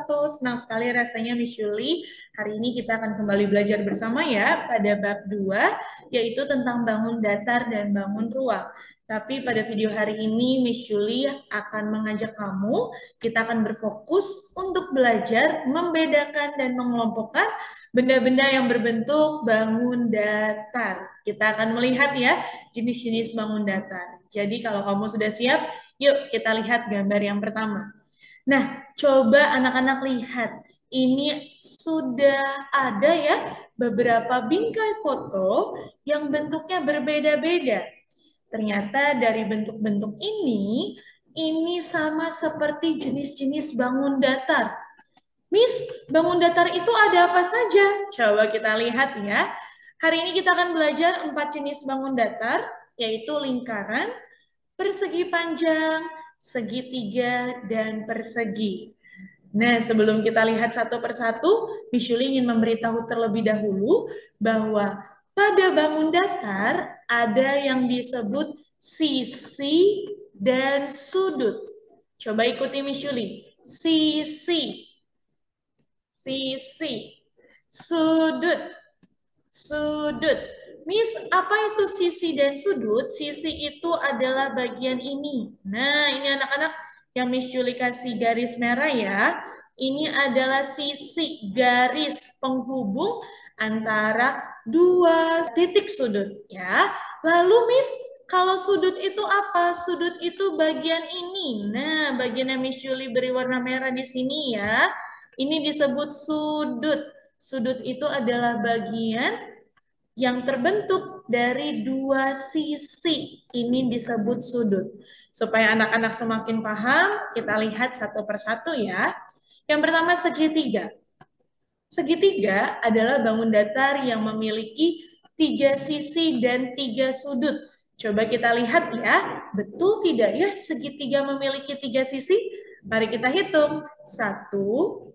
Senang sekali rasanya Miss Yuli. Hari ini kita akan kembali belajar bersama ya pada bab 2, yaitu tentang bangun datar dan bangun ruang. Tapi pada video hari ini Miss Yuli akan mengajak kamu, kita akan berfokus untuk belajar membedakan dan mengelompokkan benda-benda yang berbentuk bangun datar. Kita akan melihat ya jenis-jenis bangun datar. Jadi kalau kamu sudah siap, yuk kita lihat gambar yang pertama. Nah, coba anak-anak lihat. Ini sudah ada ya beberapa bingkai foto yang bentuknya berbeda-beda. Ternyata dari bentuk-bentuk ini sama seperti jenis-jenis bangun datar. Miss, bangun datar itu ada apa saja? Coba kita lihat ya. Hari ini kita akan belajar 4 jenis bangun datar, yaitu lingkaran, persegi panjang, segitiga, dan persegi. Nah, sebelum kita lihat satu persatu, Miss Yuli ingin memberitahu terlebih dahulu bahwa pada bangun datar ada yang disebut sisi dan sudut. Coba ikuti Miss Yuli. Sisi, sisi, sudut, sudut. Miss, apa itu sisi dan sudut? Sisi itu adalah bagian ini. Nah, ini anak-anak yang Miss Yuli kasih garis merah ya. Ini adalah sisi garis penghubung antara dua titik sudut ya. Lalu Miss, kalau sudut itu apa? Sudut itu bagian ini. Nah, bagian yang Miss Yuli beri warna merah di sini ya. Ini disebut sudut. Sudut itu adalah bagian yang terbentuk dari dua sisi. Ini disebut sudut. Supaya anak-anak semakin paham, kita lihat satu persatu ya. Yang pertama segitiga. Segitiga adalah bangun datar yang memiliki 3 sisi dan 3 sudut. Coba kita lihat ya, betul tidak ya segitiga memiliki 3 sisi? Mari kita hitung. 1,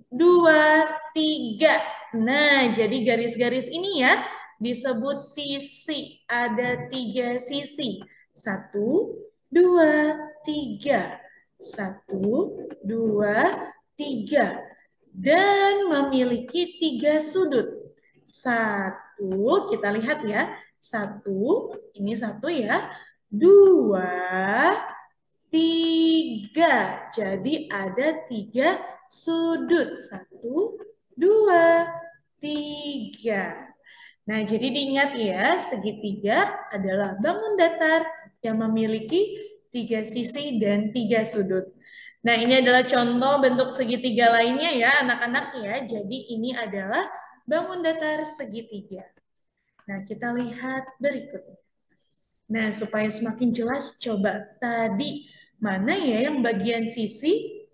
2, 3. Nah, jadi garis-garis ini ya disebut sisi. Ada 3 sisi. 1, 2, 3. 1, 2, 3. Dan memiliki 3 sudut. 1, kita lihat ya. 1, ini 1 ya. 2, 3. Jadi ada 3 sudut. 1, 2, 3. Nah, jadi diingat ya, segitiga adalah bangun datar yang memiliki 3 sisi dan 3 sudut. Nah, ini adalah contoh bentuk segitiga lainnya ya, anak-anak ya. Jadi ini adalah bangun datar segitiga. Nah, kita lihat berikutnya. Nah, supaya semakin jelas, coba tadi mana ya yang bagian sisi?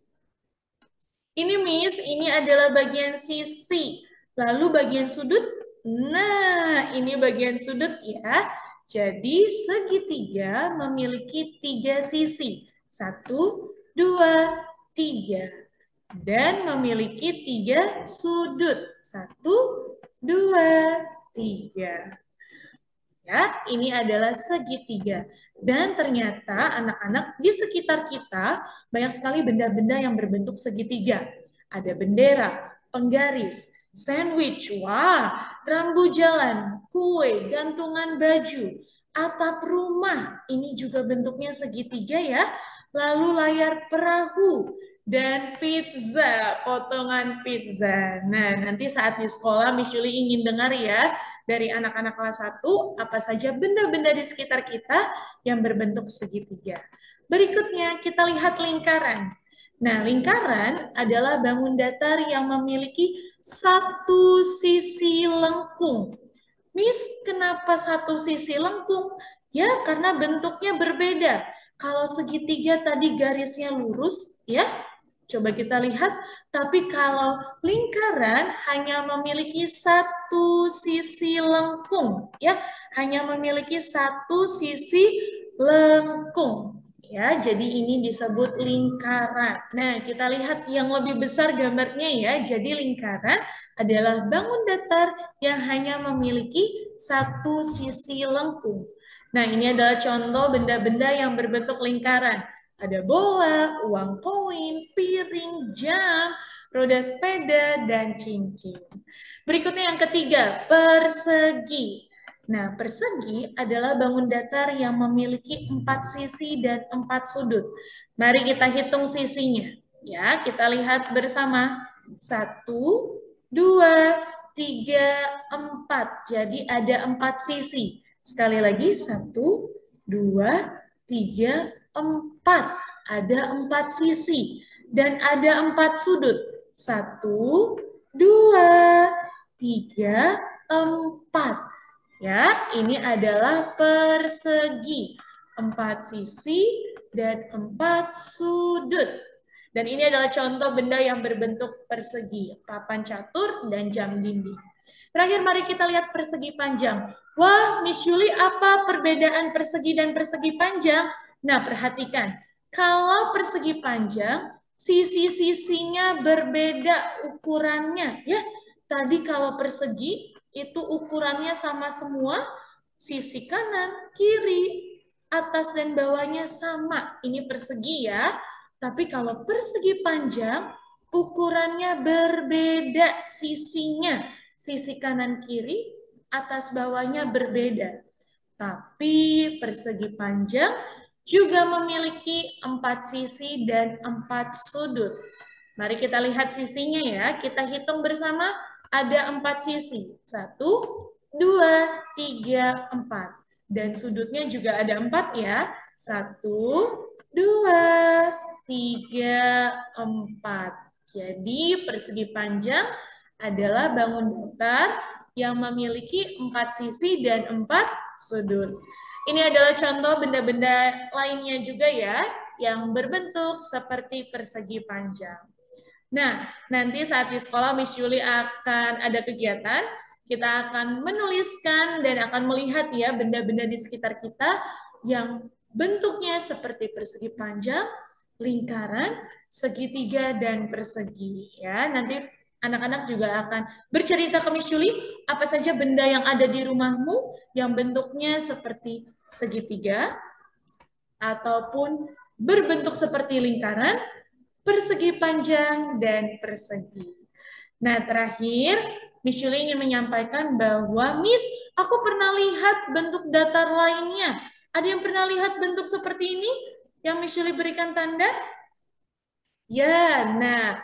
Ini Miss, ini adalah bagian sisi. Lalu bagian sudut? Nah, ini bagian sudut ya. Jadi segitiga memiliki 3 sisi. 1, 2, 3. Dan memiliki 3 sudut. 1, 2, 3. Ya, ini adalah segitiga. Dan ternyata anak-anak di sekitar kita banyak sekali benda-benda yang berbentuk segitiga. Ada bendera, penggaris, sandwich, wah, rambu jalan, kue, gantungan baju, atap rumah. Ini juga bentuknya segitiga ya. Lalu layar perahu dan pizza, potongan pizza. Nah, nanti saat di sekolah Miss Yuli ingin dengar ya dari anak-anak kelas 1 apa saja benda-benda di sekitar kita yang berbentuk segitiga. Berikutnya kita lihat lingkaran. Nah, lingkaran adalah bangun datar yang memiliki satu sisi lengkung. Miss, kenapa satu sisi lengkung? Ya, karena bentuknya berbeda. Kalau segitiga tadi garisnya lurus, ya, coba kita lihat. Tapi kalau lingkaran hanya memiliki satu sisi lengkung, ya, hanya memiliki satu sisi lengkung. Ya, jadi ini disebut lingkaran. Nah, kita lihat yang lebih besar gambarnya ya. Jadi lingkaran adalah bangun datar yang hanya memiliki satu sisi lengkung. Nah, ini adalah contoh benda-benda yang berbentuk lingkaran. Ada bola, uang koin, piring, jam, roda sepeda, dan cincin. Berikutnya yang ketiga, persegi. Nah, persegi adalah bangun datar yang memiliki 4 sisi dan 4 sudut. Mari kita hitung sisinya. Ya, kita lihat bersama. 1, 2, 3, 4. Jadi ada 4 sisi. Sekali lagi, 1, 2, 3, 4. Ada 4 sisi. Dan ada 4 sudut. 1, 2, 3, 4. Ya, ini adalah persegi. 4 sisi dan 4 sudut. Dan ini adalah contoh benda yang berbentuk persegi, papan catur dan jam dinding. Terakhir, mari kita lihat persegi panjang. Wah, Miss Yuli, apa perbedaan persegi dan persegi panjang? Nah, perhatikan. Kalau persegi panjang, sisi-sisinya berbeda ukurannya. Ya, tadi kalau persegi itu ukurannya sama semua, sisi kanan, kiri, atas dan bawahnya sama. Ini persegi ya. Tapi kalau persegi panjang, ukurannya berbeda sisinya. Sisi kanan kiri, atas bawahnya berbeda. Tapi persegi panjang juga memiliki 4 sisi dan 4 sudut. Mari kita lihat sisinya ya. Kita hitung bersama. Ada 4 sisi. 1, 2, 3, 4. Dan sudutnya juga ada 4 ya. 1, 2, 3, 4. Jadi persegi panjang adalah bangun datar yang memiliki 4 sisi dan 4 sudut. Ini adalah contoh benda-benda lainnya juga ya, yang berbentuk seperti persegi panjang. Nah, nanti saat di sekolah Miss Yuli akan ada kegiatan, kita akan menuliskan dan akan melihat ya benda-benda di sekitar kita yang bentuknya seperti persegi panjang, lingkaran, segitiga, dan persegi. Ya, nanti anak-anak juga akan bercerita ke Miss Yuli apa saja benda yang ada di rumahmu yang bentuknya seperti segitiga ataupun berbentuk seperti lingkaran, persegi panjang, dan persegi. Nah, terakhir, Miss Yuli ingin menyampaikan bahwa, Miss, aku pernah lihat bentuk datar lainnya. Ada yang pernah lihat bentuk seperti ini yang Miss Yuli berikan tanda? Ya, nah,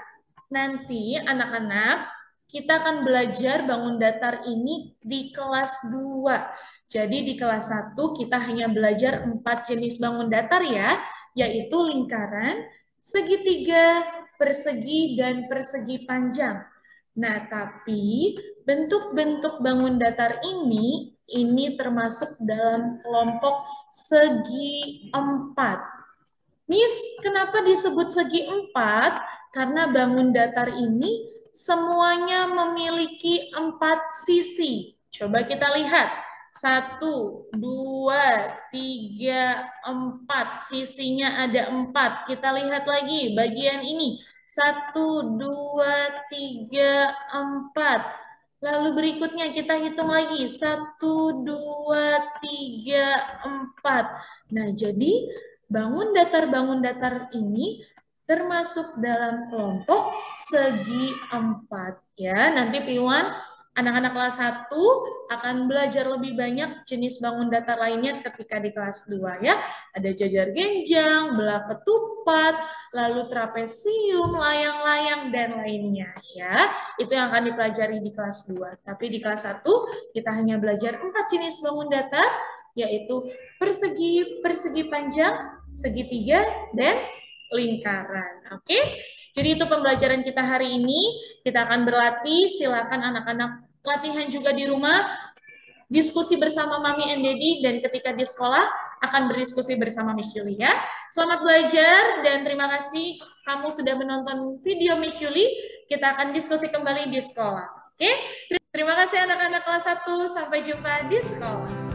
nanti anak-anak kita akan belajar bangun datar ini di kelas 2. Jadi di kelas 1 kita hanya belajar 4 jenis bangun datar ya, yaitu lingkaran, segitiga, persegi, dan persegi panjang. Nah, tapi bentuk-bentuk bangun datar ini termasuk dalam kelompok segi 4. Miss, kenapa disebut segi 4? Karena bangun datar ini semuanya memiliki 4 sisi. Coba kita lihat. 1, 2, 3, 4. Sisinya ada 4. Kita lihat lagi bagian ini. 1, 2, 3, 4. Lalu berikutnya kita hitung lagi. 1, 2, 3, 4. Nah, jadi bangun datar ini termasuk dalam kelompok segi 4 ya. Nanti Piwan anak-anak kelas 1 akan belajar lebih banyak jenis bangun datar lainnya ketika di kelas 2 ya. Ada jajar genjang, belah ketupat, lalu trapesium, layang-layang dan lainnya ya. Itu yang akan dipelajari di kelas 2. Tapi di kelas 1 kita hanya belajar 4 jenis bangun datar yaitu persegi, persegi panjang, segitiga, dan lingkaran. Oke, jadi itu pembelajaran kita hari ini. Kita akan berlatih. Silakan anak-anak latihan juga di rumah. Diskusi bersama Mami and Daddy. Dan ketika di sekolah akan berdiskusi bersama Miss Yuli ya. Selamat belajar dan terima kasih kamu sudah menonton video Miss Yuli. Kita akan diskusi kembali di sekolah. Oke, terima kasih anak-anak kelas 1. Sampai jumpa di sekolah.